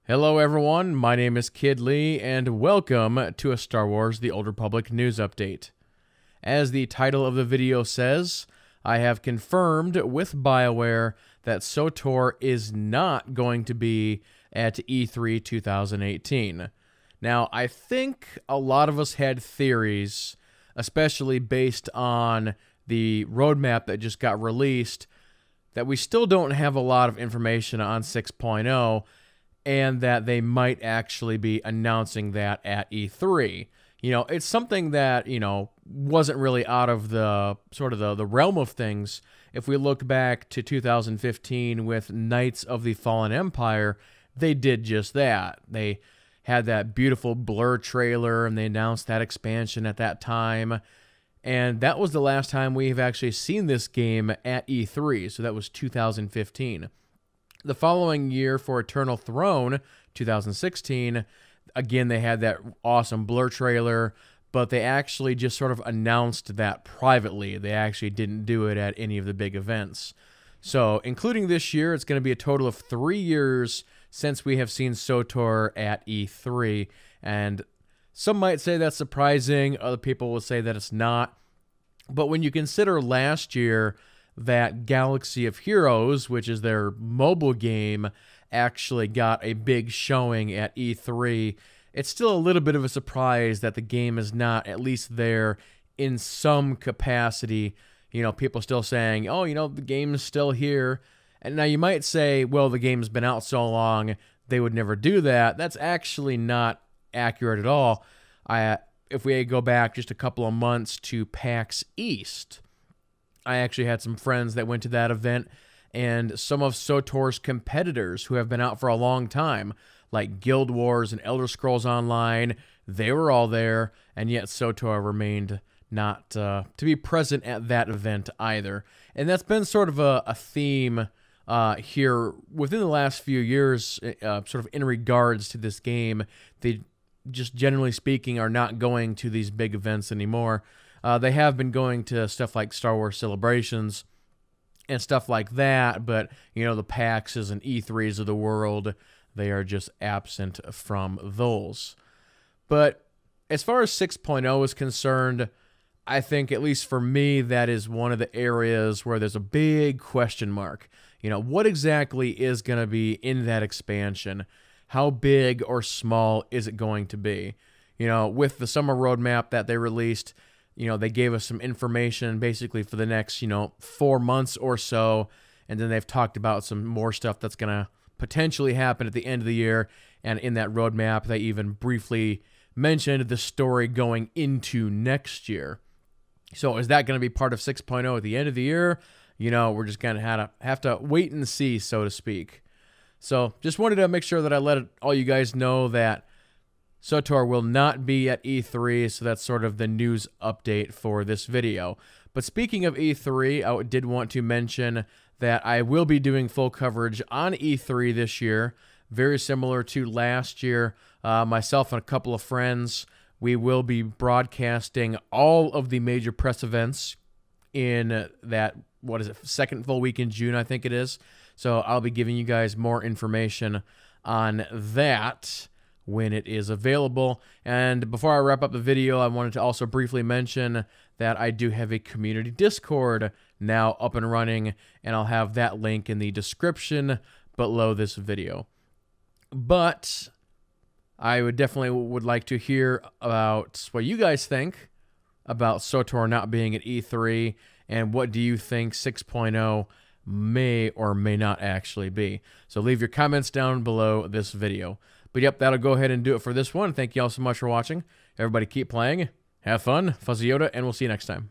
Hello everyone, my name is Kid Lee, and welcome to a Star Wars The Old Republic news update. As the title of the video says, I have confirmed with BioWare that SWTOR is not going to be at E3 2018. Now, I think a lot of us had theories, especially based on the roadmap that just got released, that we still don't have a lot of information on 6.0, and that they might actually be announcing that at E3. You know, it's something that, wasn't really out of the sort of the realm of things. If we look back to 2015 with Knights of the Fallen Empire, they did just that. They had that beautiful Blur trailer, and they announced that expansion at that time. And that was the last time we've actually seen this game at E3, so that was 2015. The following year for Eternal Throne, 2016, again, they had that awesome Blur trailer, but they actually just sort of announced that privately. They actually didn't do it at any of the big events. So, including this year, it's going to be a total of 3 years since we have seen SWTOR at E3, and some might say that's surprising, other people will say that it's not. But when you consider last year, that Galaxy of Heroes, which is their mobile game, actually got a big showing at E3, it's still a little bit of a surprise that the game is not at least there in some capacity. People still saying, oh, the game is still here. And now you might say, well, the game's been out so long, they would never do that. That's actually not accurate at all. If we go back just a couple of months to PAX East, I actually had some friends that went to that event, and some of SWTOR's competitors who have been out for a long time, like Guild Wars and Elder Scrolls Online, they were all there, and yet SWTOR remained not to be present at that event either. And that's been sort of a theme here within the last few years, sort of in regards to this game. They just generally speaking are not going to these big events anymore. They have been going to stuff like Star Wars Celebrations and stuff like that, but, the PAXs and E3s of the world, they are just absent from those. But as far as 6.0 is concerned, I think, at least for me, that is one of the areas where there's a big question mark. What exactly is going to be in that expansion? How big or small is it going to be? With the summer roadmap that they released, they gave us some information basically for the next, 4 months or so. And then they've talked about some more stuff that's going to potentially happen at the end of the year. And in that roadmap, they even briefly mentioned the story going into next year. So is that going to be part of 6.0 at the end of the year? We're just going to have to wait and see, so to speak. So just wanted to make sure that I let all you guys know that SWTOR will not be at E3, so that's sort of the news update for this video. But speaking of E3, I did want to mention that I will be doing full coverage on E3 this year, very similar to last year. Myself and a couple of friends, we will be broadcasting all of the major press events in that, second full week in June, I think it is. So I'll be giving you guys more information on that when it is available. And before I wrap up the video, I wanted to also briefly mention that I do have a community Discord now up and running, and I'll have that link in the description below this video. But I would like to hear about what you guys think about SWTOR not being at E3, and what do you think 6.0 may or may not actually be. So leave your comments down below this video. But yep, that'll go ahead and do it for this one. Thank you all so much for watching. Everybody keep playing, have fun, Fuzzy Yoda, and we'll see you next time.